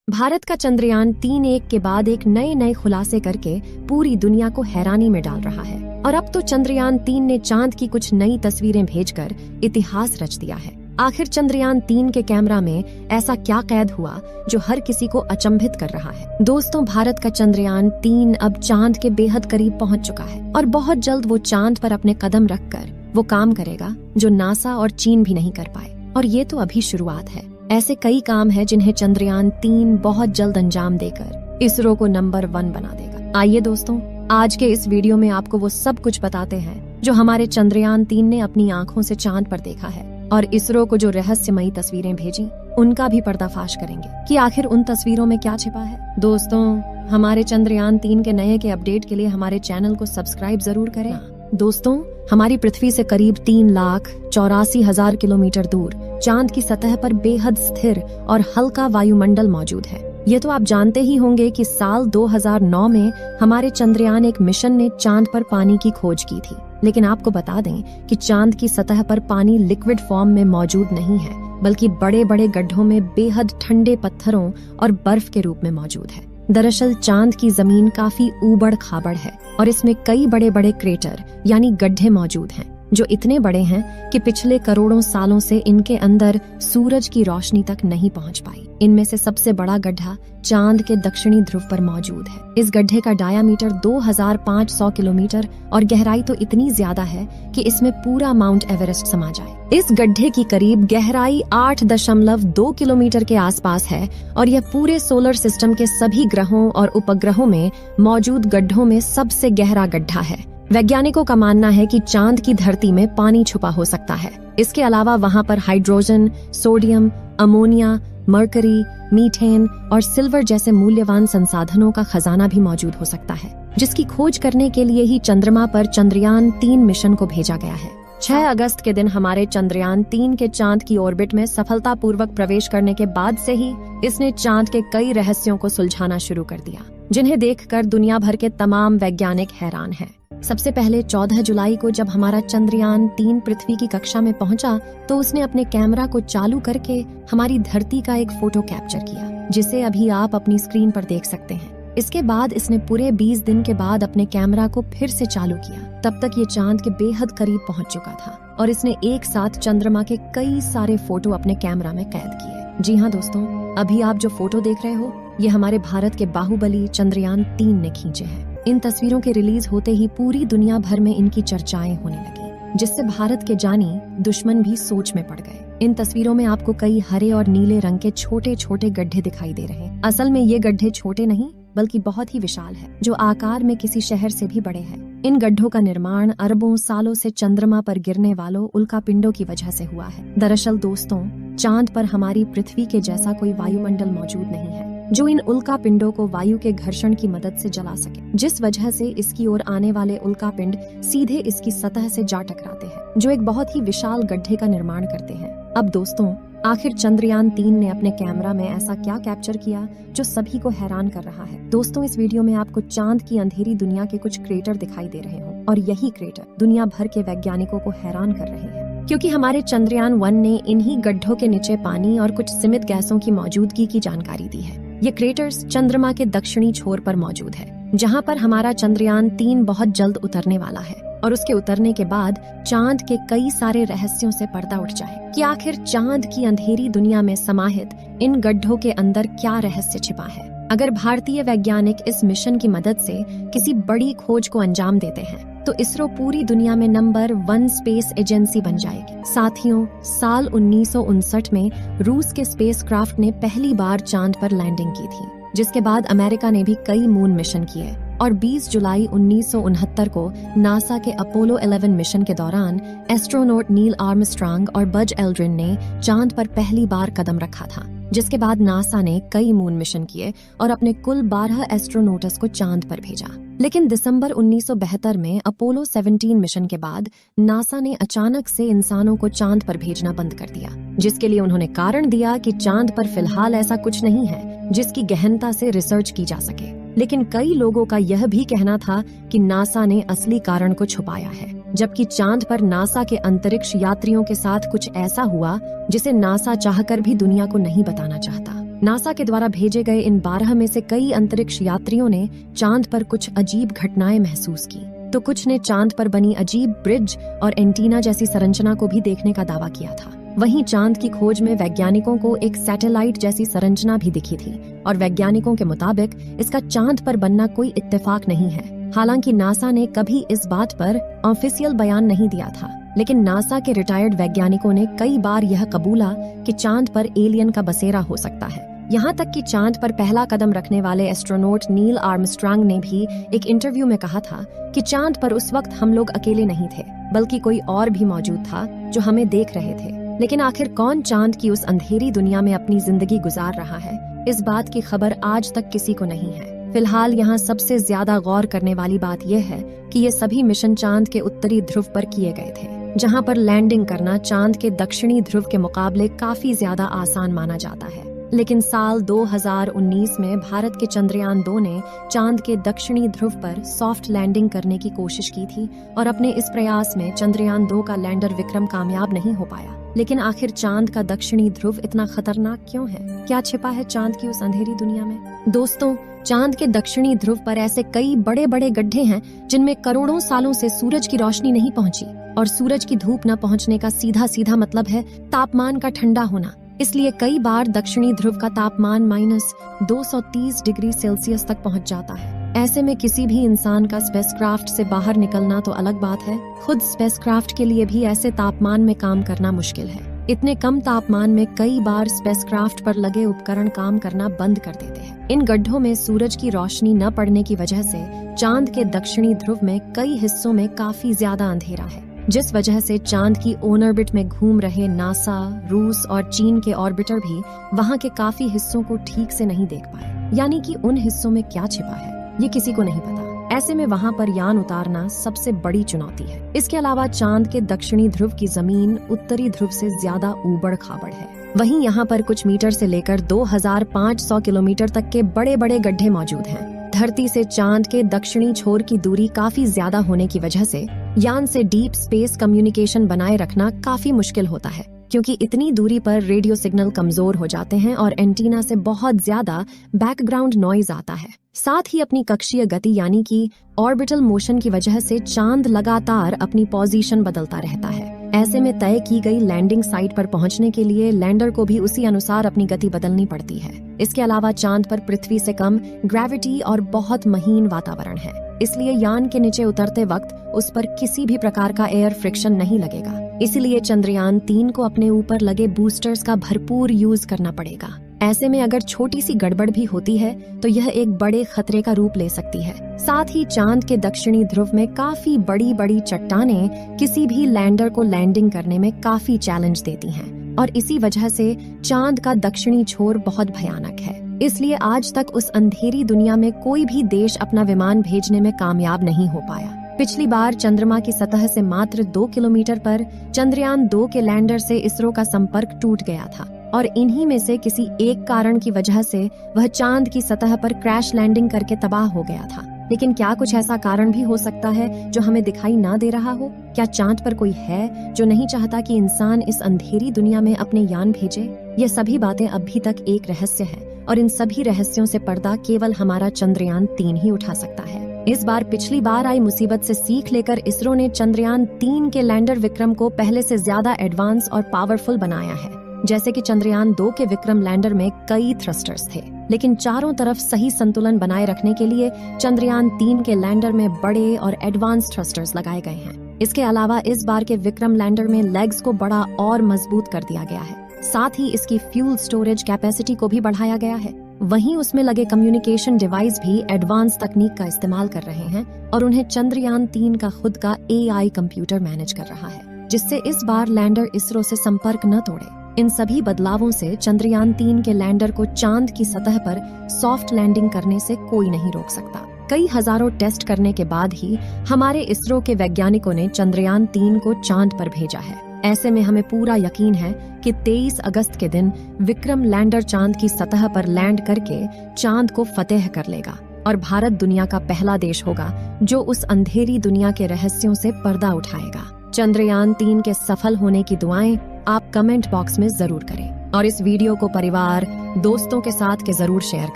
भारत का चंद्रयान 3 एक के बाद एक नए खुलासे करके पूरी दुनिया को हैरानी में डाल रहा है। और अब तो चंद्रयान 3 ने चांद की कुछ नई तस्वीरें भेजकर इतिहास रच दिया है। आखिर चंद्रयान 3 के कैमरा में ऐसा क्या कैद हुआ जो हर किसी को अचंभित कर रहा है। दोस्तों, भारत का चंद्रयान 3 अब चांद के बेहद करीब पहुंच चुका है और बहुत जल्द वो चांद पर अपने कदम रखकर वो काम करेगा जो नासा और चीन भी नहीं कर पाए। और ये तो अभी शुरुआत है। ऐसे कई काम है जिन्हें चंद्रयान 3 बहुत जल्द अंजाम देकर इसरो को नंबर 1 बना देगा। आइए दोस्तों, आज के इस वीडियो में आपको वो सब कुछ बताते हैं जो हमारे चंद्रयान 3 ने अपनी आंखों से चांद पर देखा है, और इसरो को जो रहस्यमयी तस्वीरें भेजी उनका भी पर्दाफाश करेंगे कि आखिर उन तस्वीरों में क्या छिपा है। दोस्तों, हमारे चंद्रयान 3 के नए के अपडेट के लिए हमारे चैनल को सब्सक्राइब जरूर करें। दोस्तों, हमारी पृथ्वी से करीब 3,84,000 किलोमीटर दूर चांद की सतह पर बेहद स्थिर और हल्का वायुमंडल मौजूद है। ये तो आप जानते ही होंगे कि साल 2009 में हमारे चंद्रयान एक मिशन ने चांद पर पानी की खोज की थी। लेकिन आपको बता दें कि चांद की सतह पर पानी लिक्विड फॉर्म में मौजूद नहीं है, बल्कि बड़े बड़े गड्ढों में बेहद ठंडे पत्थरों और बर्फ के रूप में मौजूद है। दरअसल चांद की जमीन काफी ऊबड़ खाबड़ है और इसमें कई बड़े बड़े क्रेटर यानी गड्ढे मौजूद हैं, जो इतने बड़े हैं कि पिछले करोड़ों सालों से इनके अंदर सूरज की रोशनी तक नहीं पहुंच पाई। इनमें से सबसे बड़ा गड्ढा चांद के दक्षिणी ध्रुव पर मौजूद है। इस गड्ढे का डायामीटर 2500 किलोमीटर और गहराई तो इतनी ज्यादा है कि इसमें पूरा माउंट एवरेस्ट समा जाए। इस गड्ढे की करीब गहराई 8.2 किलोमीटर के आसपास है और यह पूरे सोलर सिस्टम के सभी ग्रहों और उपग्रहों में मौजूद गड्ढों में सबसे गहरा गड्ढा है। वैज्ञानिकों का मानना है कि चांद की धरती में पानी छुपा हो सकता है। इसके अलावा वहां पर hydrogen, sodium, ammonia, mercury, methane और सिल्वर जैसे मूल्यवान संसाधनों का खजाना भी मौजूद हो सकता है, जिसकी खोज करने के लिए ही चंद्रमा पर चंद्रयान 3 मिशन को भेजा गया है। 6 अगस्त के दिन हमारे चंद्रयान 3 के चांद की ऑर्बिट में सफलतापूर्वक प्रवेश करने के बाद से ही इसने चांद के कई रहस्यों को सुलझाना शुरू कर दिया, जिन्हें देखकर दुनिया भर के तमाम वैज्ञानिक हैरान हैं। सबसे पहले 14 जुलाई को जब हमारा चंद्रयान 3 पृथ्वी की कक्षा में पहुंचा तो उसने अपने कैमरा को चालू करके हमारी धरती का एक फोटो कैप्चर किया, जिसे अभी आप अपनी स्क्रीन पर देख सकते हैं। इसके बाद इसने पूरे 20 दिन के बाद अपने कैमरा को फिर से चालू किया। तब तक ये चांद के बेहद करीब पहुंच चुका था और इसने एक साथ चंद्रमा के कई सारे फोटो अपने कैमरा में कैद किए। जी हाँ दोस्तों, अभी आप जो फोटो देख रहे हो ये हमारे भारत के बाहुबली चंद्रयान 3 ने खींचे हैं। इन तस्वीरों के रिलीज होते ही पूरी दुनिया भर में इनकी चर्चाएं होने लगी, जिससे भारत के जानी दुश्मन भी सोच में पड़ गए। इन तस्वीरों में आपको कई हरे और नीले रंग के छोटे छोटे गड्ढे दिखाई दे रहे हैं। असल में ये गड्ढे छोटे नहीं बल्कि बहुत ही विशाल है, जो आकार में किसी शहर से भी बड़े हैं। इन गड्ढों का निर्माण अरबों सालों से चंद्रमा पर गिरने वालों उल्कापिंडों की वजह से हुआ है। दरअसल दोस्तों, चांद पर हमारी पृथ्वी के जैसा कोई वायुमंडल मौजूद नहीं है जो इन उल्कापिंडों को वायु के घर्षण की मदद से जला सके, जिस वजह से इसकी ओर आने वाले उल्कापिंड सीधे इसकी सतह से जा टकराते हैं, जो एक बहुत ही विशाल गड्ढे का निर्माण करते हैं। अब दोस्तों, आखिर चंद्रयान 3 ने अपने कैमरा में ऐसा क्या कैप्चर किया जो सभी को हैरान कर रहा है। दोस्तों, इस वीडियो में आपको चांद की अंधेरी दुनिया के कुछ क्रेटर दिखाई दे रहे हों, और यही क्रेटर दुनिया भर के वैज्ञानिकों को हैरान कर रहे हैं, क्योंकि हमारे चंद्रयान 1 ने इन्हीं गड्ढों के नीचे पानी और कुछ सीमित गैसों की मौजूदगी की जानकारी दी है। ये क्रेटर्स चंद्रमा के दक्षिणी छोर पर मौजूद है, जहां पर हमारा चंद्रयान 3 बहुत जल्द उतरने वाला है। और उसके उतरने के बाद चांद के कई सारे रहस्यों से पर्दा उठ जाए कि आखिर चांद की अंधेरी दुनिया में समाहित इन गड्ढों के अंदर क्या रहस्य छिपा है। अगर भारतीय वैज्ञानिक इस मिशन की मदद से किसी बड़ी खोज को अंजाम देते हैं तो इसरो पूरी दुनिया में नंबर 1 स्पेस एजेंसी बन जाएगी। साथियों, साल 1959 में रूस के स्पेसक्राफ्ट ने पहली बार चांद पर लैंडिंग की थी, जिसके बाद अमेरिका ने भी कई मून मिशन किए। और 20 जुलाई 1969 को नासा के अपोलो 11 मिशन के दौरान एस्ट्रोनॉट नील आर्मस्ट्रांग और बज एल्ड्रिन ने चांद पर पहली बार कदम रखा था, जिसके बाद नासा ने कई मून मिशन किए और अपने कुल 12 एस्ट्रोनॉट्स को चांद पर भेजा। लेकिन दिसंबर 1972 में अपोलो 17 मिशन के बाद नासा ने अचानक से इंसानों को चांद पर भेजना बंद कर दिया, जिसके लिए उन्होंने कारण दिया कि चांद पर फिलहाल ऐसा कुछ नहीं है जिसकी गहनता से रिसर्च की जा सके। लेकिन कई लोगों का यह भी कहना था कि नासा ने असली कारण को छुपाया है, जबकि चांद पर नासा के अंतरिक्ष यात्रियों के साथ कुछ ऐसा हुआ जिसे नासा चाहकर भी दुनिया को नहीं बताना चाहता। नासा के द्वारा भेजे गए इन 12 में से कई अंतरिक्ष यात्रियों ने चांद पर कुछ अजीब घटनाएं महसूस की, तो कुछ ने चांद पर बनी अजीब ब्रिज और एंटीना जैसी संरचना को भी देखने का दावा किया था। वहीं चांद की खोज में वैज्ञानिकों को एक सैटेलाइट जैसी संरचना भी दिखी थी और वैज्ञानिकों के मुताबिक इसका चांद पर बनना कोई इत्तेफाक नहीं है। हालांकि नासा ने कभी इस बात पर ऑफिशियल बयान नहीं दिया था, लेकिन नासा के रिटायर्ड वैज्ञानिकों ने कई बार यह कबूला कि चांद पर एलियन का बसेरा हो सकता है। यहाँ तक कि चांद पर पहला कदम रखने वाले एस्ट्रोनॉट नील आर्मस्ट्रांग ने भी एक इंटरव्यू में कहा था कि चांद पर उस वक्त हम लोग अकेले नहीं थे, बल्कि कोई और भी मौजूद था जो हमें देख रहे थे। लेकिन आखिर कौन चांद की उस अंधेरी दुनिया में अपनी जिंदगी गुजार रहा है, इस बात की खबर आज तक किसी को नहीं है। फिलहाल यहाँ सबसे ज्यादा गौर करने वाली बात यह है कि ये सभी मिशन चांद के उत्तरी ध्रुव पर किए गए थे, जहाँ पर लैंडिंग करना चांद के दक्षिणी ध्रुव के मुकाबले काफी ज्यादा आसान माना जाता है। लेकिन साल 2019 में भारत के चंद्रयान 2 ने चांद के दक्षिणी ध्रुव पर सॉफ्ट लैंडिंग करने की कोशिश की थी और अपने इस प्रयास में चंद्रयान 2 का लैंडर विक्रम कामयाब नहीं हो पाया। लेकिन आखिर चांद का दक्षिणी ध्रुव इतना खतरनाक क्यों है? क्या छिपा है चांद की उस अंधेरी दुनिया में? दोस्तों, चांद के दक्षिणी ध्रुव पर ऐसे कई बड़े बड़े गड्ढे हैं जिनमें करोड़ों सालों से सूरज की रोशनी नहीं पहुंची, और सूरज की धूप न पहुंचने का सीधा सीधा मतलब है तापमान का ठंडा होना। इसलिए कई बार दक्षिणी ध्रुव का तापमान -230 डिग्री सेल्सियस तक पहुंच जाता है। ऐसे में किसी भी इंसान का स्पेसक्राफ्ट से बाहर निकलना तो अलग बात है, खुद स्पेसक्राफ्ट के लिए भी ऐसे तापमान में काम करना मुश्किल है। इतने कम तापमान में कई बार स्पेसक्राफ्ट पर लगे उपकरण काम करना बंद कर देते हैं। इन गड्ढों में सूरज की रोशनी न पड़ने की वजह से चांद के दक्षिणी ध्रुव में कई हिस्सों में काफी ज्यादा अंधेरा है, जिस वजह से चांद की ऑन ऑर्बिट में घूम रहे नासा, रूस और चीन के ऑर्बिटर भी वहां के काफी हिस्सों को ठीक से नहीं देख पाए। यानी कि उन हिस्सों में क्या छिपा है ये किसी को नहीं पता। ऐसे में वहां पर यान उतारना सबसे बड़ी चुनौती है। इसके अलावा चांद के दक्षिणी ध्रुव की जमीन उत्तरी ध्रुव से ज्यादा ऊबड़ खाबड़ है। वहीं यहाँ पर कुछ मीटर से लेकर 2500 किलोमीटर तक के बड़े बड़े गड्ढे मौजूद हैं। धरती से चांद के दक्षिणी छोर की दूरी काफी ज्यादा होने की वजह से यान से डीप स्पेस कम्युनिकेशन बनाए रखना काफी मुश्किल होता है, क्योंकि इतनी दूरी पर रेडियो सिग्नल कमजोर हो जाते हैं और एंटीना से बहुत ज्यादा बैकग्राउंड नॉइज आता है। साथ ही अपनी कक्षीय गति यानी कि ऑर्बिटल मोशन की वजह से चांद लगातार अपनी पोजीशन बदलता रहता है। ऐसे में तय की गई लैंडिंग साइट पर पहुंचने के लिए लैंडर को भी उसी अनुसार अपनी गति बदलनी पड़ती है। इसके अलावा चांद पर पृथ्वी से कम ग्रेविटी और बहुत महीन वातावरण है, इसलिए यान के नीचे उतरते वक्त उस पर किसी भी प्रकार का एयर फ्रिक्शन नहीं लगेगा। इसलिए चंद्रयान 3 को अपने ऊपर लगे बूस्टर्स का भरपूर यूज करना पड़ेगा। ऐसे में अगर छोटी सी गड़बड़ भी होती है तो यह एक बड़े खतरे का रूप ले सकती है। साथ ही चांद के दक्षिणी ध्रुव में काफी बड़ी बड़ी चट्टानें किसी भी लैंडर को लैंडिंग करने में काफी चैलेंज देती हैं, और इसी वजह से चांद का दक्षिणी छोर बहुत भयानक है। इसलिए आज तक उस अंधेरी दुनिया में कोई भी देश अपना विमान भेजने में कामयाब नहीं हो पाया। पिछली बार चंद्रमा की सतह से मात्र 2 किलोमीटर पर चंद्रयान 2 के लैंडर से इसरो का संपर्क टूट गया था, और इन्हीं में से किसी एक कारण की वजह से वह चांद की सतह पर क्रैश लैंडिंग करके तबाह हो गया था। लेकिन क्या कुछ ऐसा कारण भी हो सकता है जो हमें दिखाई ना दे रहा हो? क्या चांद पर कोई है जो नहीं चाहता कि इंसान इस अंधेरी दुनिया में अपने यान भेजे? ये सभी बातें अभी तक एक रहस्य है, और इन सभी रहस्यों से पर्दा केवल हमारा चंद्रयान 3 ही उठा सकता है। इस बार पिछली बार आई मुसीबत से सीख लेकर इसरो ने चंद्रयान 3 के लैंडर विक्रम को पहले से ज्यादा एडवांस और पावरफुल बनाया है। जैसे कि चंद्रयान 2 के विक्रम लैंडर में कई थ्रस्टर्स थे, लेकिन चारों तरफ सही संतुलन बनाए रखने के लिए चंद्रयान 3 के लैंडर में बड़े और एडवांस थ्रस्टर्स लगाए गए हैं। इसके अलावा इस बार के विक्रम लैंडर में लेग्स को बड़ा और मजबूत कर दिया गया है। साथ ही इसकी फ्यूल स्टोरेज कैपेसिटी को भी बढ़ाया गया है। वहीं उसमें लगे कम्युनिकेशन डिवाइस भी एडवांस तकनीक का इस्तेमाल कर रहे हैं, और उन्हें चंद्रयान 3 का खुद का AI कंप्यूटर मैनेज कर रहा है, जिससे इस बार लैंडर इसरो से संपर्क न तोड़े। इन सभी बदलावों से चंद्रयान 3 के लैंडर को चांद की सतह पर सॉफ्ट लैंडिंग करने से कोई नहीं रोक सकता। कई हजारों टेस्ट करने के बाद ही हमारे इसरो के वैज्ञानिकों ने चंद्रयान 3 को चांद पर भेजा है। ऐसे में हमें पूरा यकीन है कि 23 अगस्त के दिन विक्रम लैंडर चांद की सतह पर लैंड करके चांद को फतेह कर लेगा, और भारत दुनिया का पहला देश होगा जो उस अंधेरी दुनिया के रहस्यों से पर्दा उठाएगा। चंद्रयान 3 के सफल होने की दुआएं आप कमेंट बॉक्स में जरूर करें। और इस वीडियो को परिवार, दोस्तों के साथ के जरूर शेयर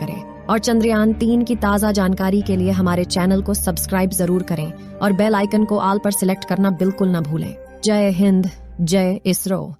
करें। और चंद्रयान 3 की ताज़ा जानकारी के लिए हमारे चैनल को सब्सक्राइब जरूर करें और बेल आइकन को ऑल पर सिलेक्ट करना बिल्कुल ना भूलें। जय हिंद, जय इसरो।